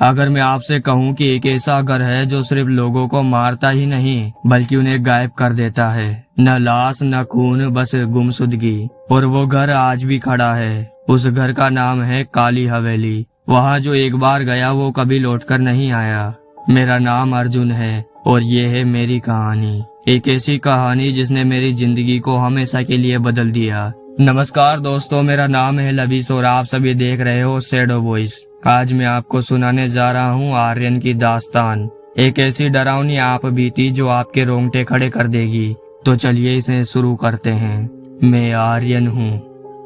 अगर मैं आपसे कहूँ कि एक ऐसा घर है जो सिर्फ लोगों को मारता ही नहीं बल्कि उन्हें गायब कर देता है, न लाश न खून, बस गुमशुदगी, और वो घर आज भी खड़ा है। उस घर का नाम है काली हवेली। वहाँ जो एक बार गया वो कभी लौटकर नहीं आया। मेरा नाम अर्जुन है और ये है मेरी कहानी, एक ऐसी कहानी जिसने मेरी जिंदगी को हमेशा के लिए बदल दिया। नमस्कार दोस्तों, मेरा नाम है लबीस और आप सभी देख रहे हो शैडो वॉइस। आज मैं आपको सुनाने जा रहा हूँ आर्यन की दास्तान, एक ऐसी डरावनी आप बीती जो आपके रोंगटे खड़े कर देगी। तो चलिए इसे शुरू करते हैं। मैं आर्यन हूँ,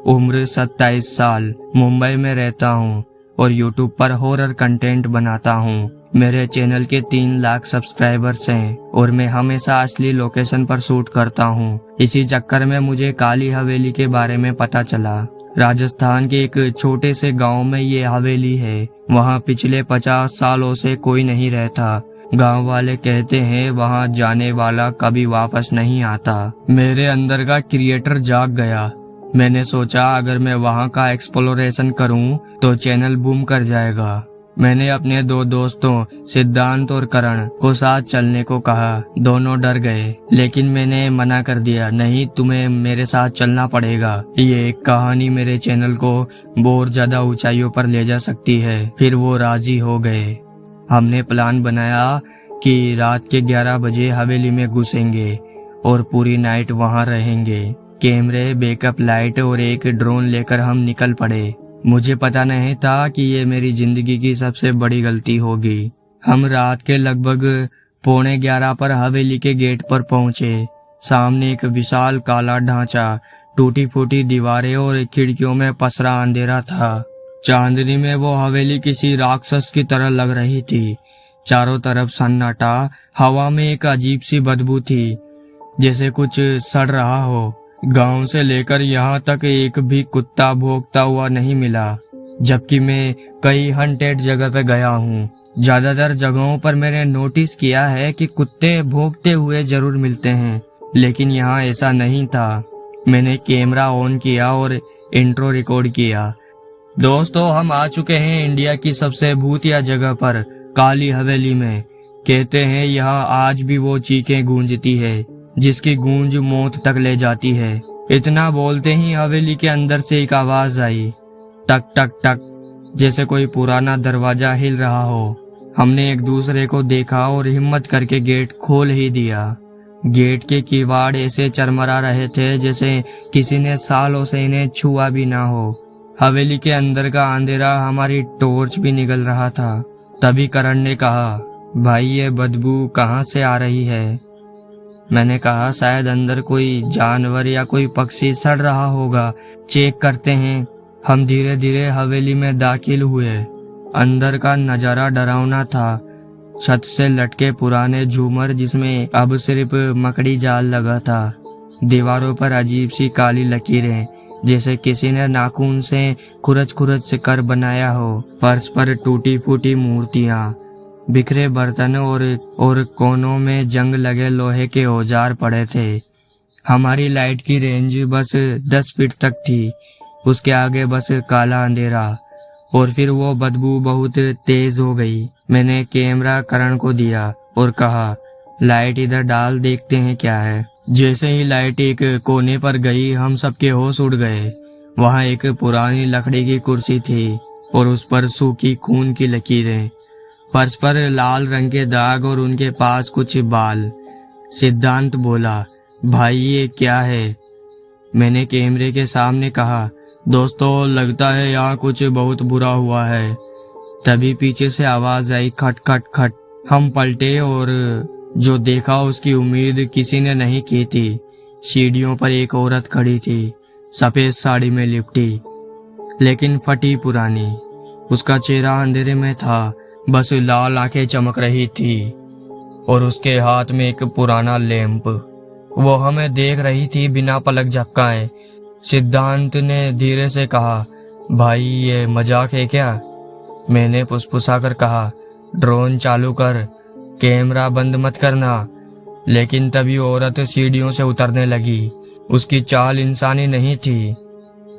उम्र 27 साल, मुंबई में रहता हूँ और यूट्यूब पर हॉरर कंटेंट बनाता हूँ। मेरे चैनल के 3 लाख सब्सक्राइबर्स हैं और मैं हमेशा असली लोकेशन पर शूट करता हूँ। इसी चक्कर में मुझे काली हवेली के बारे में पता चला। राजस्थान के एक छोटे से गांव में ये हवेली है। वहाँ पिछले 50 सालों से कोई नहीं रहता। गांव वाले कहते हैं वहाँ जाने वाला कभी वापस नहीं आता। मेरे अंदर का क्रिएटर जाग गया। मैंने सोचा अगर मैं वहाँ का एक्सप्लोरेशन करूँ तो चैनल बूम कर जाएगा। मैंने अपने 2 दोस्तों सिद्धांत और करण को साथ चलने को कहा। दोनों डर गए लेकिन मैंने मना कर दिया, नहीं, तुम्हें मेरे साथ चलना पड़ेगा। ये एक कहानी मेरे चैनल को बहुत ज्यादा ऊंचाइयों पर ले जा सकती है। फिर वो राजी हो गए। हमने प्लान बनाया कि रात के 11 बजे हवेली में घुसेंगे और पूरी नाइट वहाँ रहेंगे। कैमरे, बैकअप लाइट और एक ड्रोन लेकर हम निकल पड़े। मुझे पता नहीं था कि ये मेरी जिंदगी की सबसे बड़ी गलती होगी। हम रात के लगभग 11:15 पर हवेली के गेट पर पहुंचे। सामने एक विशाल काला ढांचा, टूटी फूटी दीवारें और खिड़कियों में पसरा अंधेरा था। चांदनी में वो हवेली किसी राक्षस की तरह लग रही थी। चारों तरफ सन्नाटा, हवा में एक अजीब सी बदबू थी जैसे कुछ सड़ रहा हो। गांव से लेकर यहाँ तक एक भी कुत्ता भौंकता हुआ नहीं मिला, जबकि मैं कई हंटेड जगह पे गया हूँ। ज्यादातर जगहों पर मैंने नोटिस किया है कि कुत्ते भौंकते हुए जरूर मिलते हैं, लेकिन यहाँ ऐसा नहीं था। मैंने कैमरा ऑन किया और इंट्रो रिकॉर्ड किया। दोस्तों, हम आ चुके हैं इंडिया की सबसे भूतिया जगह पर, काली हवेली में। कहते हैं यहाँ आज भी वो चीखें गूंजती है जिसकी गूंज मौत तक ले जाती है। इतना बोलते ही हवेली के अंदर से एक आवाज आई, टक टक टक, जैसे कोई पुराना दरवाजा हिल रहा हो। हमने एक दूसरे को देखा और हिम्मत करके गेट खोल ही दिया। गेट के किवाड़ ऐसे चरमरा रहे थे जैसे किसी ने सालों से इन्हें छुआ भी ना हो। हवेली के अंदर का अंधेरा हमारी टॉर्च भी निगल रहा था। तभी करण ने कहा, भाई ये बदबू कहाँ से आ रही है? मैंने कहा, शायद अंदर कोई जानवर या कोई पक्षी सड़ रहा होगा, चेक करते हैं। हम धीरे धीरे हवेली में दाखिल हुए। अंदर का नजारा डरावना था। छत से लटके पुराने झूमर जिसमें अब सिर्फ मकड़ी जाल लगा था। दीवारों पर अजीब सी काली लकीरें जैसे किसी ने नाखून से खुरच खुरच से कर बनाया हो। फर्श पर टूटी फूटी मूर्तियां, बिखरे बर्तन और कोनों में जंग लगे लोहे के औजार पड़े थे। हमारी लाइट की रेंज बस 10 फीट तक थी। उसके आगे बस काला अंधेरा और फिर वो बदबू बहुत तेज हो गई। मैंने कैमरा करण को दिया और कहा, लाइट इधर डाल, देखते हैं क्या है। जैसे ही लाइट एक कोने पर गई हम सबके होश उड़ गए। वहाँ एक पुरानी लकड़ी की कुर्सी थी और उस पर सूखी खून की लकीरें, फर्श पर लाल रंग के दाग और उनके पास कुछ बाल। सिद्धांत बोला, भाई ये क्या है? मैंने कैमरे के सामने कहा, दोस्तों लगता है यहाँ कुछ बहुत बुरा हुआ है। तभी पीछे से आवाज आई, खट खट खट। हम पलटे और जो देखा उसकी उम्मीद किसी ने नहीं की थी। सीढ़ियों पर एक औरत खड़ी थी, सफेद साड़ी में लिपटी लेकिन फटी पुरानी। उसका चेहरा अंधेरे में था, बस लाल आंखें चमक रही थी और उसके हाथ में एक पुराना लैंप। वो हमें देख रही थी बिना पलक झपकाए। सिद्धांत ने धीरे से कहा, भाई ये मजाक है क्या? मैंने फुसफुसाकर कहा, ड्रोन चालू कर, कैमरा बंद मत करना। लेकिन तभी औरत सीढ़ियों से उतरने लगी। उसकी चाल इंसानी नहीं थी,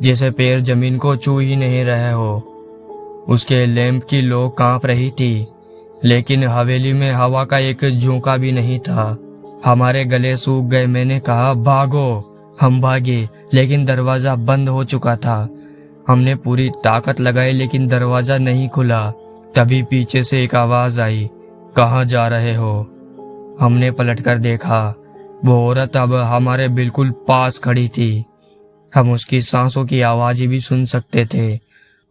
जैसे पैर जमीन को छू ही नहीं रहे हो। उसके लैंप की लो कांप रही थी, लेकिन हवेली में हवा का एक झोंका भी नहीं था। हमारे गले सूख गए। मैंने कहा, भागो। हम भागे, लेकिन दरवाजा बंद हो चुका था। हमने पूरी ताकत लगाई, लेकिन दरवाजा नहीं खुला। तभी पीछे से एक आवाज आई, कहाँ जा रहे हो? हमने पलटकर देखा। वो औरत अब हमारे बिल्कुल पास खड़ी थी। हम उसकी सांसों की आवाज भी सुन सकते थे।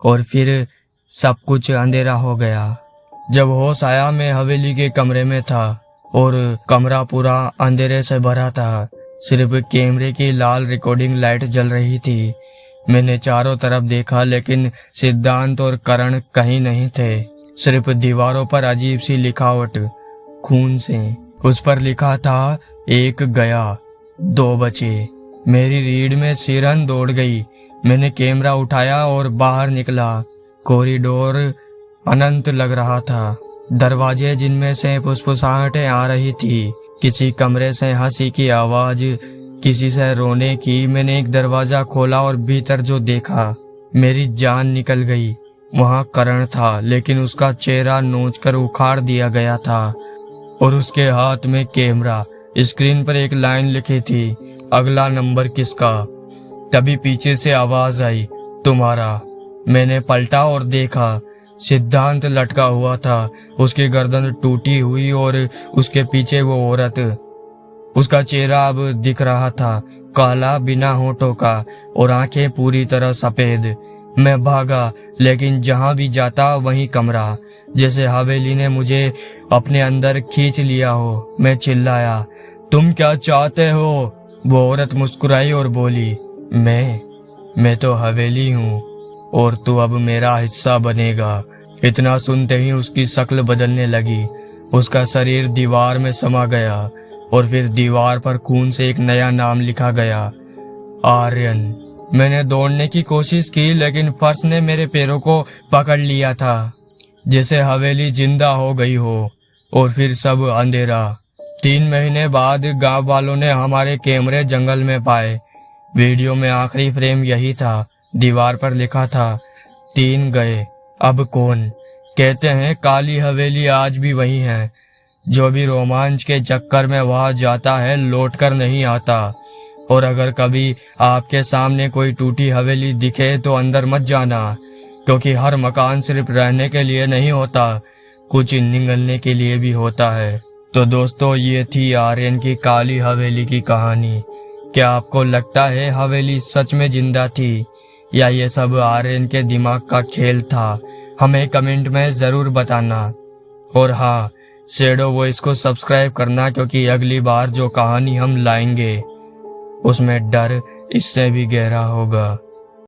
और फिर सब कुछ अंधेरा हो गया। जब होश आया, मैं हवेली के कमरे में था और कमरा पूरा अंधेरे से भरा था। सिर्फ कैमरे की लाल रिकॉर्डिंग लाइट जल रही थी। मैंने चारों तरफ देखा, लेकिन सिद्धांत और करण कहीं नहीं थे। सिर्फ दीवारों पर अजीब सी लिखावट, खून से। उस पर लिखा था, 1 गया, 2 बचे। मेरी रीढ़ में सिरन दौड़ गई। मैंने कैमरा उठाया और बाहर निकला। कॉरिडोर अनंत लग रहा था। दरवाजे जिनमें से फुसफुसाहटें आ रही थी। किसी कमरे से हंसी की आवाज, किसी से रोने की। मैंने एक दरवाजा खोला और भीतर जो देखा, मेरी जान निकल गई। वहां करण था, लेकिन उसका चेहरा नोचकर उखाड़ दिया गया था और उसके हाथ में कैमरा। स्क्रीन पर एक लाइन लिखी थी, अगला नंबर किसका? तभी पीछे से आवाज आई, तुम्हारा। मैंने पलटा और देखा, सिद्धांत लटका हुआ था। उसकी गर्दन टूटी हुई और उसके पीछे वो औरत। उसका चेहरा अब दिख रहा था, काला, बिना होठों का, और आंखें पूरी तरह सफेद। मैं भागा, लेकिन जहां भी जाता वहीं कमरा, जैसे हवेली ने मुझे अपने अंदर खींच लिया हो। मैं चिल्लाया, तुम क्या चाहते हो? वो औरत मुस्कुराई और बोली, मैं तो हवेली हूँ और तू अब मेरा हिस्सा बनेगा। इतना सुनते ही उसकी शक्ल बदलने लगी। उसका शरीर दीवार में समा गया और फिर दीवार पर खून से एक नया नाम लिखा गया, आर्यन। मैंने दौड़ने की कोशिश की, लेकिन फर्श ने मेरे पैरों को पकड़ लिया था, जैसे हवेली जिंदा हो गई हो। और फिर सब अंधेरा। 3 महीने बाद गांव वालों ने हमारे कैमरे जंगल में पाए। वीडियो में आखिरी फ्रेम यही था। दीवार पर लिखा था, 3 गए, अब कौन? कहते हैं काली हवेली आज भी वही है। जो भी रोमांच के चक्कर में वहां जाता है, लौट कर नहीं आता। और अगर कभी आपके सामने कोई टूटी हवेली दिखे तो अंदर मत जाना, क्योंकि हर मकान सिर्फ रहने के लिए नहीं होता, कुछ निगलने के लिए भी होता है। तो दोस्तों, ये थी आर्यन की काली हवेली की कहानी। क्या आपको लगता है हवेली सच में जिंदा थी, या ये सब आर्यन के दिमाग का खेल था? हमें कमेंट में जरूर बताना। और हाँ, शैडो वॉइस को सब्सक्राइब करना, क्योंकि अगली बार जो कहानी हम लाएंगे उसमें डर इससे भी गहरा होगा।